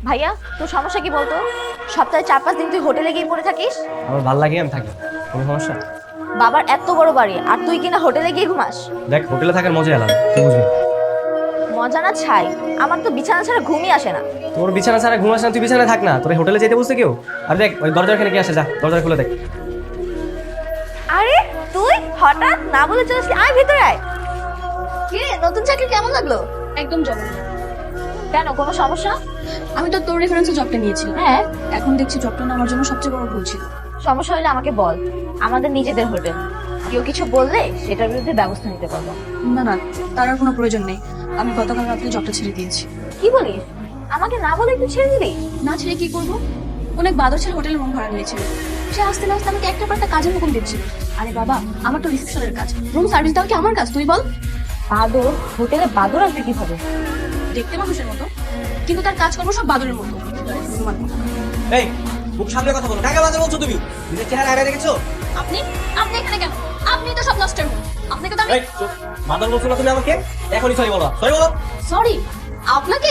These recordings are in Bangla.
ভাইয়া তোর সমস্যা কি বলতো? সপ্তাহে 4-5 দিন তুই হোটেলে গিয়ে পড়ে থাকিস। আমার ভালো লাগে আমি থাকি, কোনো সমস্যা? বাবার এত বড় বাড়ি আর তুই কিনা হোটেলে গিয়ে ঘুমাস। দেখ হোটেলে থাকার মজাই আলাদা, তুই বুঝবি। মজা না ছাই, আমার তো বিছানা ছাড়া ঘুমই আসে না। তোর বিছানা ছাড়া ঘুমাস না, তুই বিছানায় থাক না, তোর হোটেলে যেতে বলছে কেউ? আর দেখ ওই দরজার এখানে কি আসে, যা দরজা খুলে দেখ। আরে তুই হঠাৎ না বলে চলে আসলি, আয় ভিতরে আয়। কি রে, নতুন চাকরি কেমন লাগলো? একদম জব। কেন, কোনো সমস্যা? আমি তো তোর রেফারেন্সে জবটা নিয়েছিলাম। হ্যাঁ, এখন দেখছি জবটা না আমার জন্য সবচেয়ে বড় ভুল ছিল। সমস্যা হলে আমাকে বল, আমাদের নিজেদের হোটেল, কেউ কিছু বললে সেটার বিরুদ্ধে ব্যবস্থা নিতে পারবো। না না, তার আর কোনো প্রয়োজন নেই। আমি গতকাল রাত্রে জবটা ছেড়ে দিয়েছি। কি বলিস? আমাকে না বলে তুই ছেড়ে দিলি? না ছেড়ে কি করবো? অনেক বাদরছের হোটেলে রুম ভাড়া নিয়েছিল। সে আসতে না আসতে আমাকে একটা পর একটা কাজের হুকুম দিচ্ছিল। আরে বাবা, আমার তো রিসেপশনের কাজ, রুম সার্ভিস দেওয়া কি আমার কাজ? তুই বল। বাদর? হোটেলে বাদর আসবে কিভাবে? দেখতে মানুষের মতো, কিন্তু তার কাজ করবো সব বাদরের মতো। রুমার মতো। এই খুব সামনে কথা বলো, কাকে বাজে বলছো তুমি? নিজের চেহারা আগে দেখেছো? আপনি আপনি এখানে কেন? আপনি তো সব নষ্টের মূল। আপনাকে তো আমি এই মাদার বলছো না তুমি আমাকে? এখনই সরি বলো, সরি বলো। সরি। আপনাকে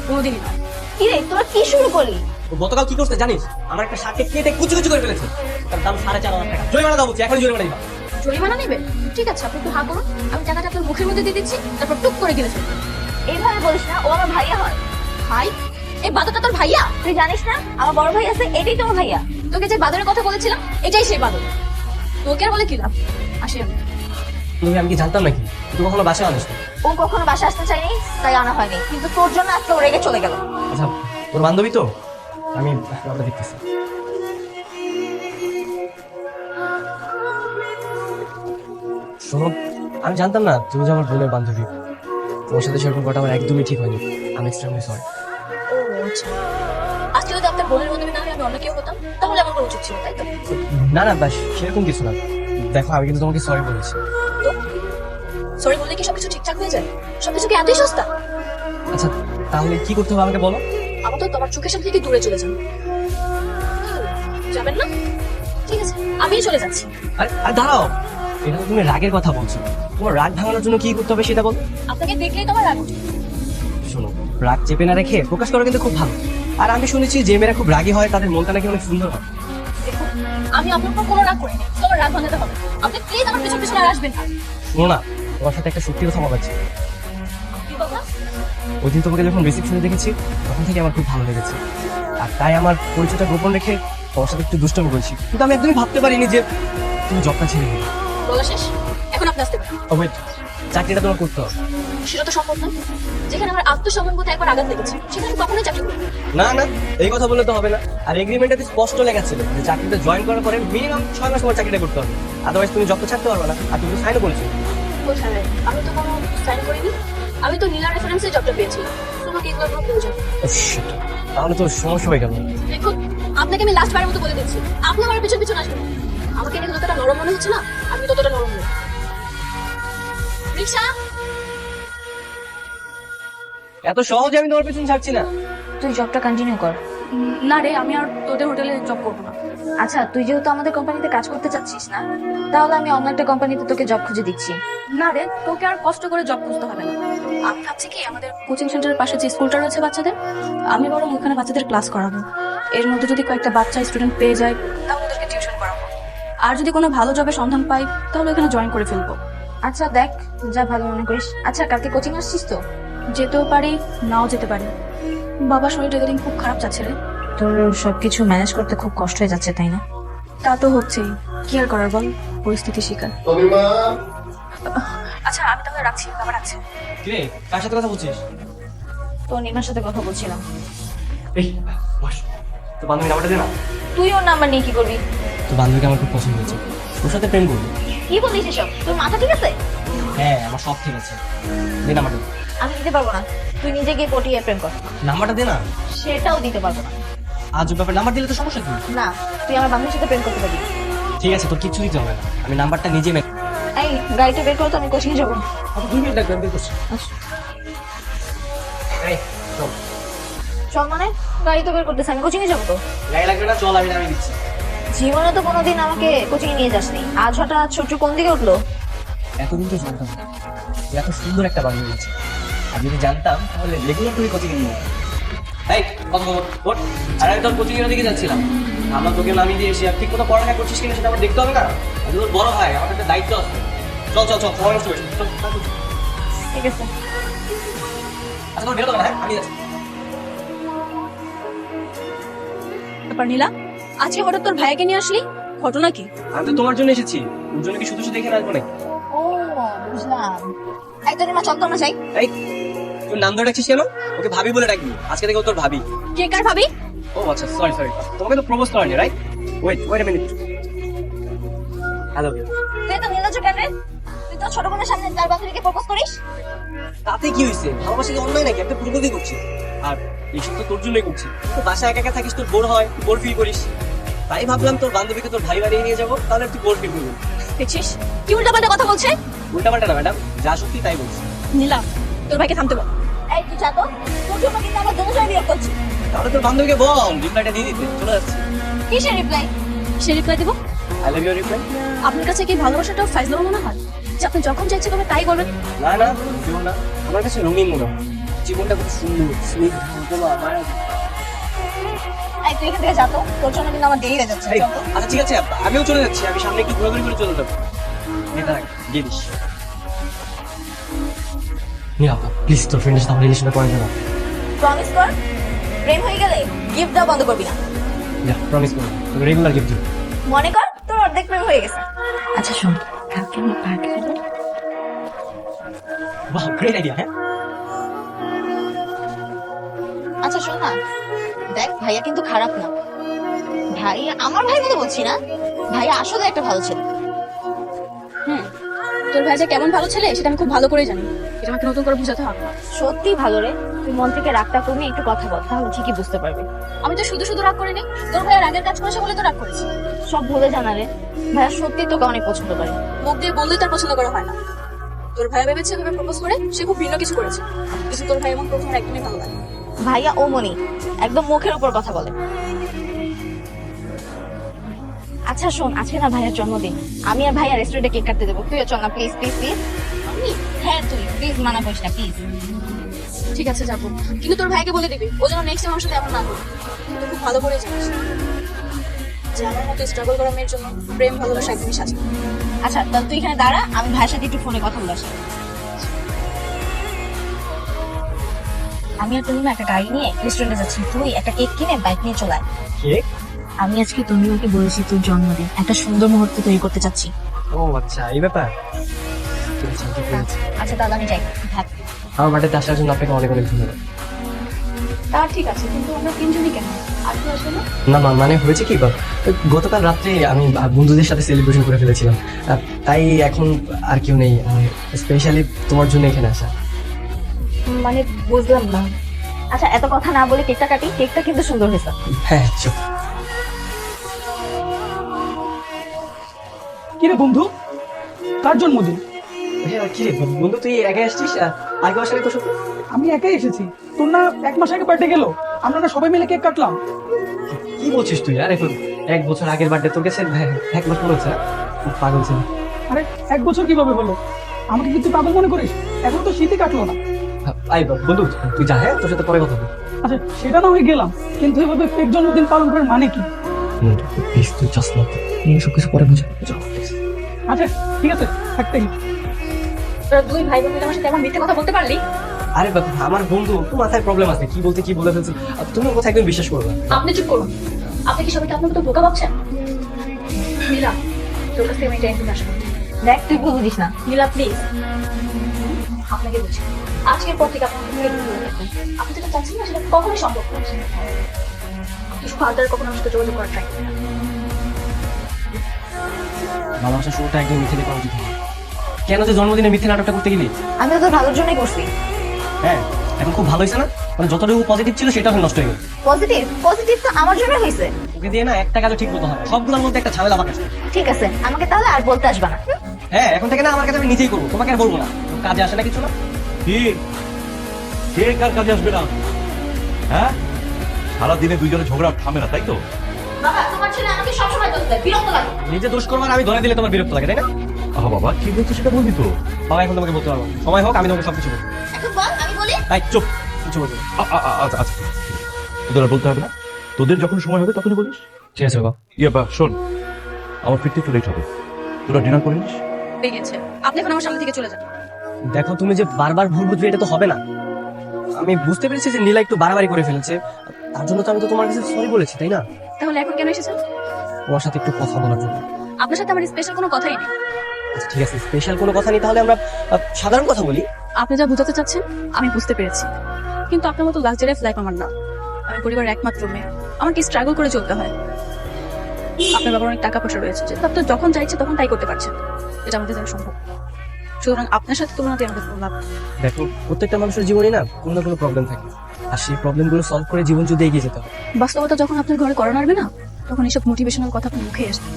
কোনোদিনই না। কি রে, তোরা কি শুরু করলি? ও গতকাল কি করতে জানিস? আমার একটা শার্টকে কেটে কুচি কুচি করে ফেলেছে, তার দাম 4,500 টাকা। জরিমানা দাও বলছি, এখনই জরিমানা দিবা। জরিমানা নেবে? ঠিক আছে, আপনি একটু হা করুন, আমি টাকাটা আপনার মুখের মধ্যে দিয়ে দিচ্ছি, তারপর টুক করে গেলে ফেলবেন। এইভাবে বলিস না, ও আমার ভাইয়া হয়। ভাই? এই বাদরটা তোর ভাইয়া? তুই জানিস না আমার বড় ভাই আছে, এটাই তোমার ভাইয়া। তোকে যে বাদরের কথা বলেছিলাম এটাই সেই বাদর। তোকে আর বলে কি লাভ? আসি আমি। তুমি আমি কি জানতাম নাকি? তুই কখনো বাসায় আনিস না? ও কখনো বাসা আসতে চাইনি, তাই আনা হয়নি, কিন্তু তোর জন্য আজকে ও রেগে চলে গেল। আচ্ছা তোর বান্ধবী তো, আমি ওটা দেখতেছি। শোনো, আমি জানতাম না তুমি যে আমার বোনের বান্ধবী। তোমার সাথে সেরকম করা আমার একদমই ঠিক হয়নি। আমি এক্সট্রিমলি সরি। ও আচ্ছা, আজকে যদি আপনার বোনের মধ্যে না হয় আমি অন্য কেউ হতাম, তাহলে আমার করা উচিত ছিল, তাই তো? না না বাস সেরকম কিছু না। দেখো আমি কিন্তু তোমাকে সরি বলেছি। তো সরি বললে কি সবকিছু ঠিকঠাক হয়ে যায়? সবকিছু কি এতই সস্তা? আচ্ছা তাহলে কি করতে হবে আমাকে বলো। আমার তো তোমার চোখের সামনে থেকে দূরে চলে যান। কি হলো? যাবেন না? ঠিক আছে, আমিই চলে যাচ্ছি। আরে আরে দাঁড়াও, এটা তো তুমি রাগের কথা বলছো। তোমার রাগ ভাঙানোর জন্য কি করতে হবে সেটা বলো। আপনাকে দেখলেই তোমার রাগ উঠে। শোনো, রাগ চেপে না রেখে প্রকাশ করা কিন্তু খুব ভালো। আর আমি শুনেছি যে মেয়েরা খুব রাগী হয় তাদের মনটা নাকি অনেক সুন্দর হয়। দেখুন, আমি আপনার উপর কোনো রাগ করিনি, তোমার রাগ ভাঙাতে হবে। আপনি প্লিজ আমার পিছন পিছন আর আসবেন না। শোনো না, তোমার সাথে একটা সত্যি কথা বলার ছিল। কি কথা? ওই দিন তোমাকে যখন রিসেপশনে দেখেছি তখন থেকে আমার খুব ভালো লেগেছে। আর তাই আমার পরিচয়টা গোপন রেখে তোমার সাথে একটু দুষ্টামি করেছি, কিন্তু আমি একদমই ভাবতে পারিনি যে তুমি জবটা ছেড়ে নেবে। বলা শেষ, এখন আপনি আসতে পারেন। ওয়েট, চাকরিটা তোমার করতে হবে। সেটা তো সম্ভব না। যেখানে আমার আত্মসম্মান বোধে একবার আঘাত লেগেছে সেখানে আমি কখনোই চাকরি করবো না। না না, এই কথা বললে তো হবে না। আর এগ্রিমেন্টে স্পষ্ট লেখা ছিল যে চাকরিতে জয়েন করার পরে মিনিমাম 6 মাস তোমার চাকরিটা করতে হবে, আদারওয়াইজ তুমি জবটা ছাড়তে পারবে না। আর তুমি সাইনও করেছো। কোথায়? আমি তো কোনো সাইন করিনি। আমি তো নীলা রেফারেন্সে জবটা পেয়েছিলাম। তোমাকে এগুলো কোনো প্রয়োজন নেই। Oh, shit. তাহলে তো সমস্যা হয়ে গেল। দেখুন, আপনাকে আমি লাস্ট বারের মতো বলে দিচ্ছি, আপনি আমার পিছন পিছন আসবেন। আমাকে দেখে যতটা নরম মনে হচ্ছে না, আমি ততটা নরম নই। রিক্সা! এত সহজে আমি তোমার পেছনে ছাড়ছি না। তুই জবটা কন্টিনিউ কর। না রে, আমি আর তোদের হোটেলে জব করবো না। আচ্ছা, তুই যেহেতু আমাদের কোম্পানিতে কাজ করতে চাচ্ছিস না, তাহলে আমি অন্য একটা কোম্পানিতে তোকে জব খুঁজে দিচ্ছি। না রে, তোকে আর কষ্ট করে জব খুঁজতে হবে না। আমি ভাবছি কি, আমাদের কোচিং সেন্টারের পাশে যে স্কুলটা রয়েছে বাচ্চাদের, আমি বরং ওখানে বাচ্চাদের ক্লাস করাবো। এর মধ্যে যদি কয়েকটা বাচ্চা স্টুডেন্ট পেয়ে যায় তাহলে ওদেরকে টিউশন করাবো। আর যদি কোনো ভালো জবের সন্ধান পাই তাহলে ওখানে জয়েন করে ফেলবো। আচ্ছা দেখ, যা ভালো মনে করিস। আচ্ছা, কালকে কোচিং আসছিস তো? যেতেও পারি, নাও যেতে পারি। বাবার শরীরটা এদিন খুব খারাপ যাচ্ছে রে। তোর সবকিছু ম্যানেজ করতে খুব কষ্ট হয়ে যাচ্ছে, তাই না? তা তো হচ্ছেই, কি আর করার বল, পরিস্থিতি শিকার। আচ্ছা আমি তাহলে রাখছি, বাবা রাখছে। কি রে, কার সাথে কথা বলছিস? তো নিমার সাথে কথা বলছিলাম। এই বস, তো বান্ধবী নাম্বারটা দে না। তুই ওর নাম্বার নিয়ে কি করবি? তো বান্ধবীকে আমার খুব পছন্দ হয়েছে, ওর সাথে প্রেম করবো। কি বলিস এসব? তোর মাথা ঠিক আছে? হ্যাঁ আমার সব ঠিক আছে, দে নাম্বারটা। আমি দিতে পারবো না, তুই নিজে গিয়ে পটিয়ে প্রেম কর। নাম্বারটা দে না। সেটাও দিতে পারবো না। আজ ব্যাপার, নাম্বার দিলে তো সমস্যা কি? না, তুই আমার বান্ধবীর সাথে প্রেম করতে পারবি। ঠিক আছে, তোর কিচ্ছু দিতে হবে না, আমি নাম্বারটা নিজে মেক। এই গাড়িটা বের করো তো, আমি কোচিং যাবো। আচ্ছা 2 মিনিট লাগবে, আমি বের করছি। আচ্ছা। এই চল। চল মানে? গাড়ি তো বের করতেছে, আমি কোচিং এ যাবো তো। গাড়ি লাগবে না, চল আমি নামিয়ে দিচ্ছি। জীবনে তো কোনোদিন আমাকে কোচিং নিয়ে যাসনি, আজ হঠাৎ ছোট কোন দিকে উঠলো? এতদিন তো জানতাম না এত সুন্দর একটা বান্ধবী আছে। আমি যদি জানতাম তাহলে রেগুলার তুমি কোচিং নিয়ে এই কথা বল ওঠ। আর আমি তোর কোচিং এর দিকে যাচ্ছিলাম, আমরা তোকে নামিয়ে দিয়ে এসে আর ঠিক মতো পড়ালেখা করছিস কিনা সেটা আমার দেখতে হবে না? আমি তোর বড় ভাই, আমার একটা দায়িত্ব আছে। চল চল চল, সময় নষ্ট করিস না। চল, চল, চল। ঠিক আছে। আচ্ছা তোর বেরোতে হবে না, হ্যাঁ আমি যাচ্ছি। ব্যাপার নীলা, আজকে হঠাৎ তোর ভাইয়াকে নিয়ে আসলি, ঘটনা কি? আমি তো তোমার জন্য এসেছি, ওর জন্য কি শুধু শুধু এখানে আসবো নাকি? ও বুঝলাম। একদম মা চল তো আমরা যাই। এই তোর নাম ধরে ডাকছিস কেন? ওকে ভাবি বলে ডাকবি, আজকে থেকে ও তোর ভাবি। কে কার ভাবি? ও আচ্ছা, সরি সরি, তোমাকে তো প্রপোজ করেনি, right? Wait a minute. Hello. তুই তো নির্লজ্জ কেন রে? তুই তো ছোট বোনের সামনে তার বান্ধবীকে প্রপোজ করিস। তাতে কি হয়েছে? ভালোবাসা কি অন্যায় নাকি? একটা প্রপোজই করছি, আর এইসব তো তোর জন্যই করছি। তো বাসায় একা একা থাকিস, তোর বোর হয়, বোর ফিল করিস, তাই ভাবলাম তোর বান্ধবীকে তোর ভাই বাড়িয়ে নিয়ে যাবো, তাহলে তুই বোর ফিল করবি। দেখছিস কি উল্টাপাল্টা কথা বলছে? উল্টাপাল্টা না ম্যাডাম, যা সত্যি তাই বলছি। নীলা, তোর ভাইকে থামতে বল। এই তুই যা তো, তোর জন্য কিন্তু আমার দুজনে বিয়ে করছি। তাহলে তোর বান্ধবীকে বল রিপ্লাইটা দিয়ে দিতে, চলে যাচ্ছে। কিসের রিপ্লাই? সে রিপ্লাই দিব? I love you reply. আপনার কাছে কি ভালোবাসাটা ফাইজলামো মনে হয় যে আপনি যখন চাইছে করবেন তাই করবেন? না না, দিও না, আমার কাছে রঙিন মনে হয়। জীবনটা খুব সুন্দর, স্নিগ্ধ, মায়া। এই তুই এখান থেকে যা তো, তোর জন্য কিন্তু আমার দেরি হয়ে যাচ্ছে। এই, চল তো। আচ্ছা ঠিক আছে, আমিও চলে যাচ্ছি, আমি সামনে একটু ঘোরাঘুরি করে চলে যাবো। এটা দিয়ে দিস। প্লিজ তোর ফ্রেন্ডের সাথে রিলেশনটা করে না। প্রমিস কর, প্রেম হয়ে গেলে গিফট দেওয়া বন্ধ করবি না। প্রমিস করো, তোকে রেগুলার গিফট দিবো। মনে কর তোর অর্ধেক প্রেম হয়ে গেছে। আচ্ছা শোন, কালকে আমি পার্কে যাবো। বাহ, গ্রেট আইডিয়া। হ্যাঁ আচ্ছা শোন না, দেখ ভাইয়া কিন্তু খারাপ না। ভাইয়া আমার ভাই মতো বলছি না, ভাইয়া আসলে একটা ভালো ছেলে। হুম, তোর ভাই যে কেমন ভালো ছেলে সেটা আমি খুব ভালো করে জানি, এটা আমাকে নতুন করে বুঝাতে হবে না। সত্যি ভালো রে, তুই মন থেকে রাগটা কমিয়ে একটু কথা বল, তাহলে ঠিকই বুঝতে পারবি। আমি তো শুধু শুধু রাগ করিনি, তোর ভাইয়ের আগের কাজ করেছে বলে তো রাগ করেছি। সব ভুলে জানা রে, ভাইয়া সত্যি তোকে অনেক পছন্দ করে। মুখ দিয়ে বললেই তার পছন্দ করা হয় না। তোর ভাই ভেবেছে এভাবে প্রপোজ করে সে খুব ভিন্ন কিছু করেছে, কিন্তু তোর ভাই এমন প্রথম একদমই ভালো লাগে। ভাইয়া ও মনি একদম মুখের উপর কথা বলে। আচ্ছা শোন, আজকে না ভাইয়ার জন্মদিন, আমি আর ভাইয়া রেস্টুরেন্টে কেক কাটতে দেবো, তুইও চল না প্লিজ প্লিজ প্লিজ। আমি? হ্যাঁ তুই প্লিজ, মানা করিস না প্লিজ। ঠিক আছে যাবো, কিন্তু তোর ভাইকে বলে দিবি ও যেন নেক্সট টাইম আমার সাথে এমন না করে। তুই খুব ভালো করে জানিস যে আমার মতো স্ট্রাগল করা মেয়ের জন্য প্রেম ভালোবাসা একদমই সাজে। আচ্ছা তাহলে তুই এখানে দাঁড়া, আমি ভাইয়ের সাথে একটু ফোনে কথা বলে আসি। আমি আর তুমি একটা গাড়ি নিয়ে রেস্টুরেন্টে যাচ্ছি, তুই একটা কেক কিনে বাইক নিয়ে চলে আয়। কেক? আমি আজকে তনুকে বলেছি তোর জন্মদিন, একটা সুন্দর মুহূর্ত তৈরি করতে চাচ্ছি। ও আচ্ছা, এই ব্যাপার। ঠিক আছে, ঠিক আছে। আচ্ছা তাহলে আমি যাই, থাক। আমার বাড়িতে আসার জন্য আপনাকে অনেক অনেক ধন্যবাদ। তা ঠিক আছে, কিন্তু আমরা তিনজনই কেন, আর কেউ আসবে না? না মানে হয়েছে কি, গতকাল রাত্রে আমি বন্ধুদের সাথে সেলিব্রেশন করে ফেলেছিলাম, তাই এখন আর কেউ নেই, স্পেশালি তোমার জন্য এখানে আসা। মানে বুঝলাম না। আচ্ছা এত কথা না বলে কেকটা কাটি, কেকটা কিন্তু সুন্দর হয়েছে। হ্যাঁ চুপ। কিরে বন্ধু, কার জন্মদিন? কি রে বন্ধু, তুই একাই আসছিস? আগে আসার তো সত্যি। আমি একাই এসেছি। তোর না 1 মাস আগে বার্থডে গেল, আমরা না সবাই মিলে কেক কাটলাম। কি বলছিস তুই? আর এখন 1 বছর আগের বার্থডে তোর কাছে 1 মাস মনে হচ্ছে? খুব পাগল ছিল। আরে 1 বছর কিভাবে হলো? আমাকে কি তুই পাগল মনে করিস? এখন তো শীতই কাটলো না। আই বন্ধু, তুই যা, হ্যাঁ তোর সাথে পরে কথা বল। আচ্ছা সেটা না হয়ে গেলাম, কিন্তু এভাবে ফেক জন্মদিন পালন করার মানে কি? প্লিজ তুই চাস না, সব কিছু পরে বুঝা। আচ্ছা ঠিক আছে, থাকতেই। তোরা দুই ভাই বোন মিলে আমার সাথে এমন মিথ্যে কথা বলতে পারলি? আরে বাবা, আমার বন্ধু, তো মাথায় প্রবলেম আছে, কি বলতে কি বলে ফেলছে, তুমি কথা একদম বিশ্বাস করবে। আপনি চুপ করুন, আপনি কি সবাইকে আপনার মতো বোকা ভাবছেন? নীলা, তোর কাছ থেকে আমি এটা একদম আশা করি। দেখ তুই ভুল বুঝিস না। নীলা প্লিজ, আপনাকে বলছি আজকের পর থেকে আপনাকে মেয়ে দূরে রাখবেন। আপনি যেটা চাচ্ছেন না সেটা কখনোই সম্ভব না। আপনি ফার্দার কখনো আমার সাথে যোগাযোগ করার ট্রাই করবেন না। ভালোবাসার শুরুটা একদম মিথ্যে দিয়ে করা উচিত নয়। কেন যে জন্মদিনে মিথ্যে নাটকটা করতে গেলি? আমি তো তোর ভালোর জন্যই করছি। হ্যাঁ, এখন খুব ভালো হয়েছে না? মানে যতটুকু পজিটিভ ছিল সেটা এখন নষ্ট হয়ে গেল। পজিটিভ পজিটিভ তো আমার জন্য হয়েছে। ওকে দিয়ে না একটা কাজও ঠিক মতো হয়, সবগুলোর মধ্যে একটা ঝামেলা বাঁকা আছে। ঠিক আছে, আমাকে তাহলে আর বলতে আসবা না। হ্যাঁ, এখন থেকে না আমার কাছে আমি নিজেই করবো, তোমাকে আর বলবো না। কাজে আসে না কিছু না। কি কে কার কাজে আসবে না? হ্যাঁ, সারাদিনে দুইজনে ঝগড়া থামে না, তাই তো? বাবা তোমার ছেলে আমাকে সবসময় দোষ দেয়, বিরক্ত লাগে। নিজে দোষ করবো আর আমি ধরে দিলে তোমার বিরক্ত লাগে, তাই না? আহা বাবা, কি বলছো সেটা বলবি তো? বাবা এখন তোমাকে বলতে পারবো না। সময় হোক, আমি তোমাকে সবকিছু বলবো। এখন বল, আমি বলি। তাই চুপ, কিছু বলবো না। আচ্ছা আচ্ছা তোদের আর বলতে হবে না, তোদের যখন সময় হবে তখনই বলিস। ঠিক আছে বাবা। ইয়ে বা শোন, আমার ফিরতে একটু লেট হবে, তোরা ডিনার করে নিস। হয়ে গেছে, আপনি এখন আমার সামনে থেকে চলে যান। দেখো তুমি যে বারবার ভুল বুঝবে এটা তো হবে না। আমি বুঝতে পেরেছি যে নীলা একটু বাড়াবাড়ি করে ফেলেছে, তার জন্য তো আমি তো তোমার কাছে সরি বলেছি, তাই না? তাহলে এখন কেন এসেছেন? তোমার সাথে একটু কথা বলার জন্য। আপনার সাথে আমার স্পেশাল কোনো কথাই নেই। আচ্ছা ঠিক আছে, স্পেশাল কোনো কথা নেই, তাহলে আমরা সাধারণ কথা বলি। আপনি যা বোঝাতে চাচ্ছেন আমি বুঝতে পেরেছি, কিন্তু আপনার মতো লাক্সারিয়াস লাইফ আমার না। আমি পরিবারের একমাত্র মেয়ে, আমার কি স্ট্রাগল করে চলতে হয়। আপনার বাবার অনেক টাকা পয়সা রয়েছে, যেটা আপনার যখন চাইছে তখন তাই করতে পারছেন, এটা আমাদের জানা সম্ভব। সুতরাং আপনার সাথে তুলনা দিয়ে আমাদের কোনো লাভ নেই। দেখো প্রত্যেকটা মানুষের জীবনে না কোনো না কোনো প্রবলেম থাকে, আর সেই প্রবলেমগুলো সলভ করে জীবন যদি এগিয়ে যেতে হবে। বাস্তবতা যখন আপনার ঘরে করা নাড়বে না, তখন এসব মোটিভেশনাল কথা আপনার মুখে আসবে।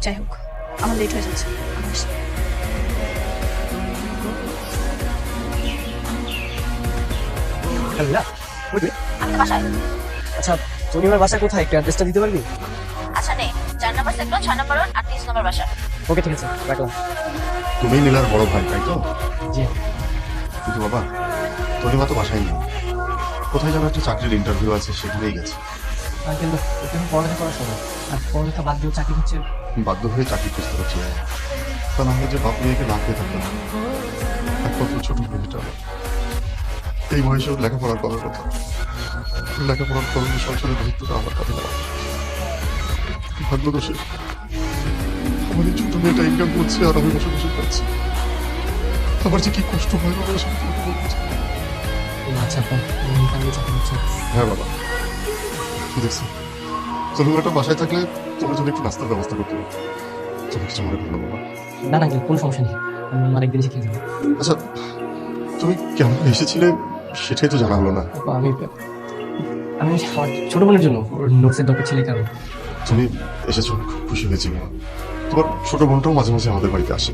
যাই হোক, আমার লেট হয়ে যাচ্ছে, আমি আসি। নীলা, বুঝলি? আমি তো বাসায়। আচ্ছা তুমি আমার বাসা কোথায়, একটু অ্যাড্রেসটা দিতে পারবি? আচ্ছা নে, 4 নম্বর সেক্টর, 6 নম্বর ওয়ার্ড, 38 নম্বর বাসা। ওকে ঠিক আছে, রাখলাম। তুমি নীলার বড় ভাই তাই তো? জি। কিন্তু বাবা, তনিমা তো বাসায় নেই, কোথায় যেন একটা চাকরির ইন্টারভিউ আছে, সেখানেই গেছে। কিন্তু এখন পড়ালেখা করার সময়, আর পড়ালেখা বাদ দিয়ে চাকরি হচ্ছে। বাধ্য হয়ে চাকরি খুঁজতে হচ্ছে, তা না হলে যে বাপ মেয়েকে না খেয়ে থাকতাম। একমাত্র ছোট মেয়েটা আমার। এই বয়সে ওর লেখাপড়ার করার কথা, লেখাপড়ার করণে সংসারের দায়িত্বটা আমার কাছে নেওয়া। ভাগ্যদোষে আমার এই ছোট মেয়েটা ইনকাম করছে আর আমি বসে বসে পাচ্ছি। আমার যে কি কষ্ট হয় বাবা, এসব তোমাকে বলতে চাই না। আচ্ছা চাকরি হচ্ছে। হ্যাঁ বাবা, দেখছি তুমি একটা বাসায় থাকলে তোমার জন্য একটু নাস্তার ব্যবস্থা করতে হবে। তুমি কিছু মনে করো না বাবা। না না কোনো সমস্যা নেই, আমি আরেকদিন শিখিয়ে দেবো। আচ্ছা, তুমি কেমন এসেছিলে সেটাই তো জানা হলো না। আমি আমি আমার ছোট বোনের জন্য ওর নোটসের দরকার ছিল, কারণ তুমি এসেছো, খুব খুশি হয়েছি বাবা। তোমার ছোট বোনটাও মাঝে মাঝে আমাদের বাড়িতে আসে।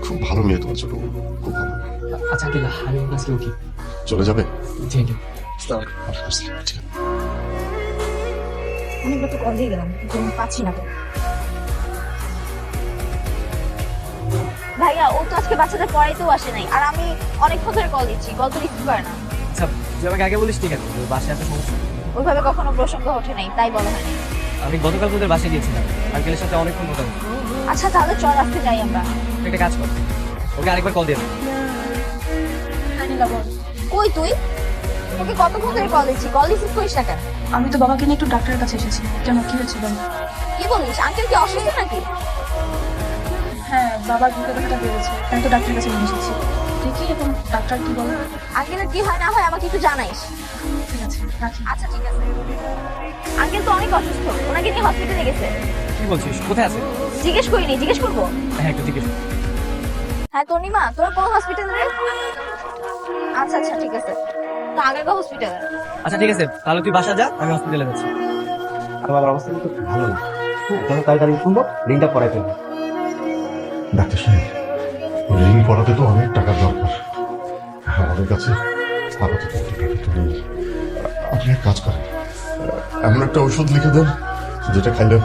খুব ভালো মেয়ে তোমার ছোট বোন, খুব ভালো। আচ্ছা আঙ্কেল, আমি আজকে উঠি। চলে যাবে? Thank you. ঠিক আছে। অনেকবার তো কল দিয়ে গেলাম, কিন্তু পাচ্ছি না তো। ভাইয়া ও তো আজকে বাচ্চাদের পড়াইতেও আসে নাই, আর আমি অনেকক্ষণ ধরে কল দিচ্ছি, কল তো রিসিভ করে না। আচ্ছা তুই আমাকে আগে বলিস, ঠিক আছে? তোর বাসায় এত সমস্যা। ওইভাবে কখনো প্রসঙ্গ ওঠে নাই, তাই বলা হয়নি। আমি গতকাল তোদের বাসায় গিয়েছিলাম, আঙ্কেলের সাথে অনেকক্ষণ কথা বলছি। আচ্ছা তাহলে চল আজকে যাই আমরা। তুই একটা কাজ কর, ওকে আরেকবার কল দিয়ে দে। কই তুই? তোকে কতক্ষণ ধরে কল দিচ্ছি, কল রিসিভ করিস না কেন? আমি তো বাবাকে নিয়ে একটু ডাক্তারের কাছে এসেছি। কেন, কি হয়েছে বলো? কি বলিস, আঙ্কেল কি অসুস্থ নাকি? হ্যাঁ, বাবার বুকে ব্যথাটা বেড়েছে, তাই তো ডাক্তারের কাছে নিয়ে এসেছি। দেখি এখন ডাক্তার কি বলে। আঙ্কেলের কি হয় না হয় আমাকে একটু জানাইস। ঠিক আছে, রাখি। আচ্ছা ঠিক আছে। আঙ্কেল তো অনেক অসুস্থ, ওনাকে নিয়ে হসপিটালে গেছে। কি বলছিস, কোথায় আছে? জিজ্ঞেস করিনি, জিজ্ঞেস করবো। হ্যাঁ একটু জিজ্ঞেস কর। হ্যাঁ তনিমা, তোর কোন হসপিটালে রে? আচ্ছা আচ্ছা ঠিক আছে, তো আগারগাঁও হসপিটালে। আচ্ছা ঠিক আছে, তাহলে তুই বাসা যা, আমি হসপিটালে যাচ্ছি। আর বাবার অবস্থা কিন্তু ভালো না, যত তাড়াতাড়ি শুনবো রিংটা পড়াই ফেলবো। ডাক্তার সাহেব, রিং পড়াতে তো অনেক টাকার দরকার, আমাদের কাছে আপাতত টাকা তো নেই। আপনি এক কাজ করেন, এমন একটা ওষুধ লিখে দেন যেটা খাইলে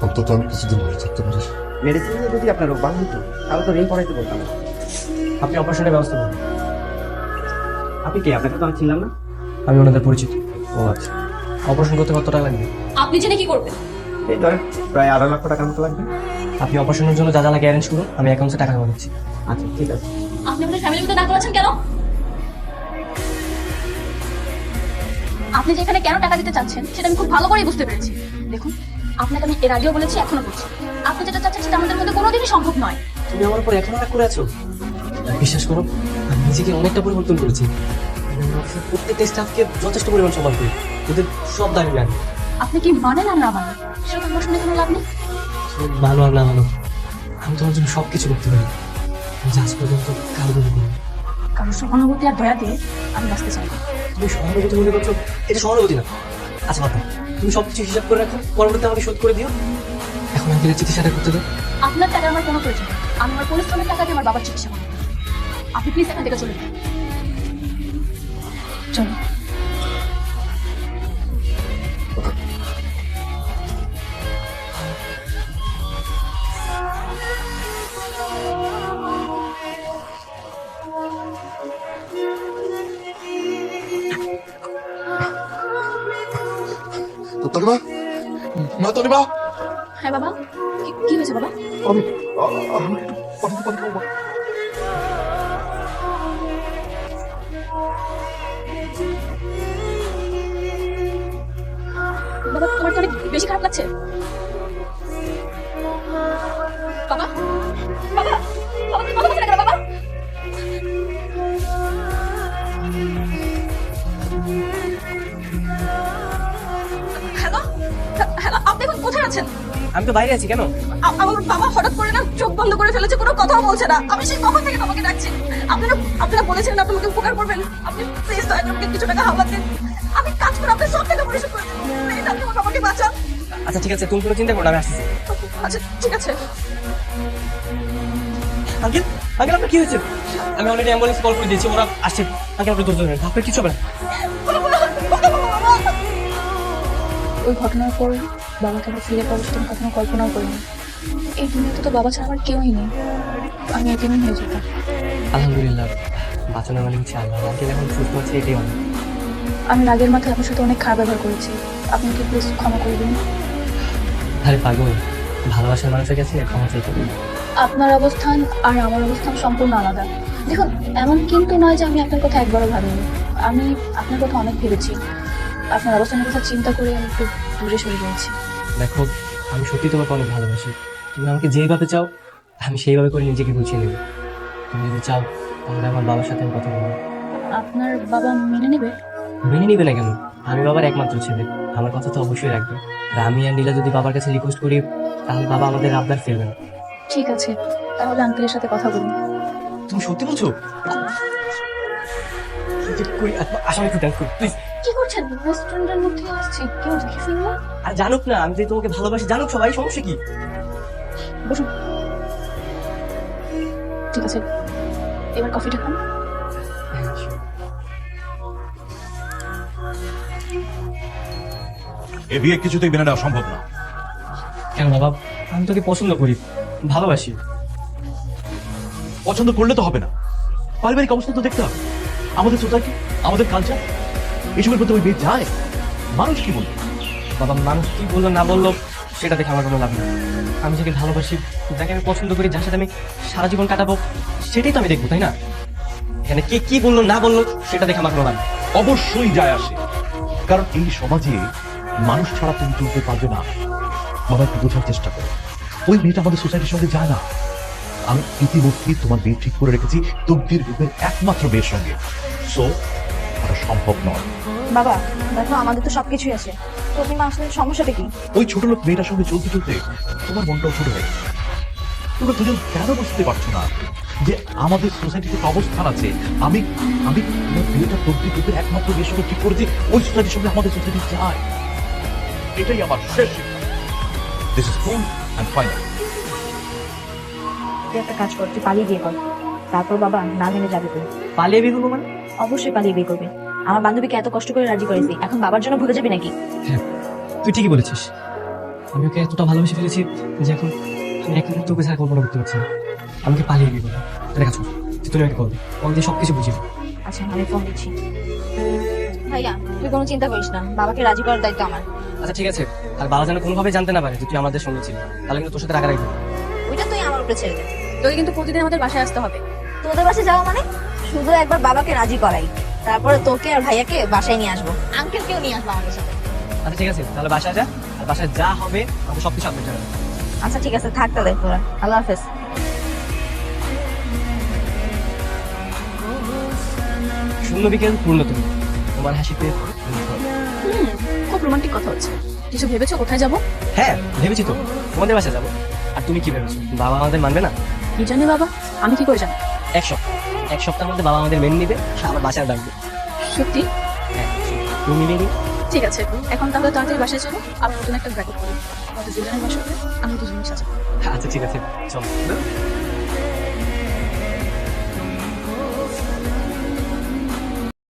অন্তত আমি কিছুদিন ভালো থাকতে পারি। মেডিসিন দিয়ে যদি আপনার রোগ ভালো হতো তাহলে তো রিং পড়াইতে বলতাম। আপনি অপারেশনের ব্যবস্থা করুন। আপনি কে? আপনাকে তো আমি চিনলাম না। আমি ওনাদের পরিচিত। ও আচ্ছা, অপারেশন করতে কত টাকা লাগবে? আপনি জেনে কি করবেন? এই ধরেন প্রায় 2.5 লক্ষ টাকার মতো লাগবে। আপনি অপারেশনের জন্য যা যা লাগে অ্যারেঞ্জ করুন, আমি অ্যাকাউন্টে টাকা জমা দিচ্ছি। আচ্ছা ঠিক আছে। আপনি আমাদের ফ্যামিলির মধ্যে ডাক্তার আছেন কেন? আপনি যেখানে কেন টাকা দিতে চাচ্ছেন সেটা আমি খুব ভালো করেই বুঝতে পেরেছি। দেখুন, আপনাকে আমি এর আগেও বলেছি, এখনো বলছি, আপনি যেটা চাচ্ছেন সেটা আমাদের মধ্যে কোনোদিনই সম্ভব নয়। তুমি আমার উপর এখনো রাগ করে আছো? বিশ্বাস করো, আমি নিজেকে অনেকটা পরিবর্তন করেছি। আমি আমার অফিসের প্রত্যেকটা স্টাফকে যথেষ্ট পরিমাণ সম্মান করি, ওদের সব দাবি মানি। আপনি কি মানেন আর না মানেন সেটা আমার শুনে কোনো লাভ নেই। তুমি মানো আর না মানো, আমি তোমার জন্য সবকিছু করতে পারি। আমি আজ পর্যন্ত কারো জন্য করিনি। কারণ সহানুভূতি আর দয়া দিয়ে আমি বাঁচতে চাই না। তুমি সহানুভূতি মনে করছো, এটা সহানুভূতি না। আচ্ছা বাবা, তুমি সবকিছু হিসাব করে রাখো, পরবর্তীতে আমাকে শোধ করে দিও। এখন আমি চিকিৎসাটা করতে দাও। আপনার টাকা আমার কোনো প্রয়োজন নেই, আমি আমার পরিশ্রমের টাকা দিয়ে আমার বাবার চিকিৎসা করব। আপনি প্লিজ এখান থেকে চলে যান। চলো। তো তনিমা, মা তনিমা, হ্যাঁ বাবা, কি হয়েছে বাবা? আমি আমি একটু পানি খাবো মা। বাবা তোমার তো অনেক বেশি খারাপ লাগছে। বাবা বাবা বাবা তুমি কথা বলছো না কেন বাবা? হ্যালো হ্যালো, আপনি এখন কোথায় আছেন? আমি তো বাইরে আছি, কেন? আমার বাবা হঠাৎ করে না চোখ বন্ধ করে ফেলেছে, কোনো কথাও বলছে না। আমি সেই কখন থেকে তোমাকে ডাকছি। আপনারা বলেছিলেন আপনি আমাকে উপকার করবেন। আপনি প্লিজ দয়া করে আমাকে কিছু টাকা হাওলাত দিন। আমি কাজ করে আপনার সব টাকা পরিশোধ করে দেব। প্লিজ আপনি আমাকে বাঁচান। আচ্ছা ঠিক আছে, তুমি কোনো চিন্তা করো না, আমি আসতেছি। আচ্ছা ঠিক আছে। আঙ্কেল, আঙ্কেল আপনার কি হয়েছে? আমি অলরেডি অ্যাম্বুলেন্স কল করে দিয়েছি, ওরা আসছে। আঙ্কেল আপনি ধৈর্য ধরেন, আপনার কিছু হবে না। ওই ঘটনার পর বাবাকে আবার ফিরে পাবো সেটা আমি কখনো কল্পনাও করিনি। এই দুনিয়াতে তো বাবা ছাড়া আমার কেউই নেই। আমি একদিনই হয়ে যেতাম। আলহামদুলিল্লাহ, বাঁচানোর মানে হচ্ছে আল্লাহ। আঙ্কেল এখন সুস্থ আছে, এটাই অনেক। আমি রাগের মাথায় আপনার সাথে অনেক খারাপ ব্যবহার করেছি। আপনি কি প্লিজ ক্ষমা করে দিন? আরে পাগল, ভালোবাসার মানুষের কাছে ক্ষমা চাইতে হবে। আপনার অবস্থান আর আমার অবস্থান সম্পূর্ণ আলাদা। দেখুন, এমন কিন্তু নয় যে আমি আপনার কথা একবারও ভাবিনি। আমি আপনার কথা অনেক ভেবেছি। আপনার অবস্থানের কথা চিন্তা করে আমি একটু দূরে সরে গিয়েছি। দেখো, আমি সত্যি তোমাকে অনেক ভালোবাসি। তুমি আমাকে যেইভাবে চাও আমি সেইভাবে করে নিজেকে গুছিয়ে নেব। তুমি যদি চাও তাহলে আমার বাবার সাথে আমি কথা বলবো। আপনার বাবা মেনে নেবে? মেনে নিবে না কেন? আমি বাবার একমাত্র ছেলে, আমার কথা তো অবশ্যই রাখবে। আর আমি আর নীলা যদি বাবার কাছে রিকোয়েস্ট করি তাহলে বাবা আমাদের আবদার ফেলবে না। ঠিক আছে, তাহলে আঙ্কেলের সাথে কথা বলুন। তুমি সত্যি বলছো? আসলে একটু ডান্স করি প্লিজ। কি করছেন? রেস্টুরেন্টের মধ্যে আসছি, কেউ দেখে ফেললো। আর জানুক না আমি যে তোমাকে ভালোবাসি, জানুক সবাই, সমস্যা কি? বসুন। ঠিক আছে, এবার কফিটা খান। এ বিয়ে কিছুতেই মেনে নেওয়া সম্ভব না। কেন বাবা? আমি তোকে পছন্দ করি, ভালোবাসি। পছন্দ করলে তো হবে না, পারিবারিক অবস্থা তো দেখতে হবে। আমাদের সোসাইটি, আমাদের কালচার, এসবের প্রতি ওই মেয়ে যায়। মানুষ কি বলবে? বাবা, মানুষ কি বললো না বললো সেটা দেখে আমার কোনো লাভ নেই। আমি যাকে ভালোবাসি, যাকে আমি পছন্দ করি, যার সাথে আমি সারা জীবন কাটাবো, সেটাই তো আমি দেখবো, তাই না? এখানে কে কি বললো না বললো সেটা দেখে আমার কোনো লাভ নেই। অবশ্যই যায় আসে, কারণ এই সমাজে মানুষ ছাড়া তুমি চলতে পারবে না। বাবা, একটু বোঝার চেষ্টা করো, ওই মেয়েটা আমাদের সোসাইটির সঙ্গে যায় না। আমি ইতিমধ্যেই তোমার বিয়ে ঠিক করে রেখেছি তকদির গ্রুপের একমাত্র মেয়ের সঙ্গে। সো এটা সম্ভব নয়। বাবা দেখো, আমাদের তো সবকিছুই আছে, তুমি মা আসলে সমস্যাটা কি? ওই ছোট লোক মেয়েটার সঙ্গে চলতে চলতে তোমার মনটাও ছোট হয়ে গেছে। তোমরা দুজন কেন বুঝতে পারছো না যে আমাদের সোসাইটিতে একটা অবস্থান আছে? আমি আমি তোমার বিয়েটা তকদির গ্রুপের একমাত্র মেয়ের সঙ্গে ঠিক করেছি, ওই সোসাইটির সঙ্গে আমাদের সোসাইটি যায়। এটাই আমার শেষ সিদ্ধান্ত। This is full and final. তুই একটা কাজ কর, তুই পালিয়ে বিয়ে কর, তারপর বাবা না মেনে যাবে তুই। পালিয়ে বিয়ে করবো মানে? অবশ্যই পালিয়ে বিয়ে করবে। আমার বান্ধবীকে এত কষ্ট করে রাজি করেছি, এখন বাবার জন্য ভুলে যাবি নাকি? হ্যাঁ, তুই ঠিকই বলেছিস। আমি ওকে এতটা ভালোবেসে ফেলেছি যে এখন আমি এক মুহূর্ত ওকে ছাড়া কল্পনা করতে পারছি না। আমাকে পালিয়ে বিয়ে করবো। দেখা যাচ্ছে তুমি আমাকে করবে, ফোন দিয়ে সবকিছু বুঝিয়ে দেবে। আচ্ছা, আমি ফোন দিচ্ছি। ভাইয়া তুই কোনো চিন্তা করিস না, বাবাকে রাজি করার দায়িত্ব আমার। আচ্ছা ঠিক আছে, আর বাবা যেন কোনোভাবে জানতে না পারে যে তুই আমাদের সঙ্গে ছিলি, তাহলে কিন্তু তোর সাথে রাগারাগি করবে। ওইটা তুই আমার উপরে ছেড়ে দে। তোকে কিন্তু প্রতিদিন আমাদের বাসায় আসতে হবে। তোদের বাসায় যাওয়া মানে শুধু একবার বাবাকে রাজি করাই, তারপরে তোকে আর ভাইয়াকে বাসায় নিয়ে আসবো, আঙ্কেলকেও নিয়ে আসবো আমাদের সাথে। আচ্ছা ঠিক আছে, তাহলে বাসায় যা, আর বাসায় যা হবে আমাকে সবকিছু আপডেট জানাবে। আচ্ছা ঠিক আছে, থাক তাহলে তোরা, আল্লাহ হাফেজ। শূন্য বিকেল পূর্ণ তুমি, তোমার হাসিতে। খুব রোমান্টিক কথা হচ্ছে। কিছু ভেবেছো কোথায় যাব? হ্যাঁ ভেবেছি তো, তোমাদের বাসায় যাবো। আর তুমি কি ভেবেছো, বাবা আমাদের মানবে না? কি জানি বাবা, আমি কি করে জানি? এক সপ্তাহের মধ্যে বাবা আমাদের মেনে নিবে, আমার বাসায় ডাকবে। সত্যি? হ্যাঁ, তুমি নিবি? ঠিক আছে, এখন তাহলে তাড়াতাড়ি বাসায় চলো, আবার নতুন একটা ব্র্যাকেট করি। আমাদের দুজনের বাসা হবে, আমি দুজনের সাথে। আচ্ছা ঠিক আছে, চলো।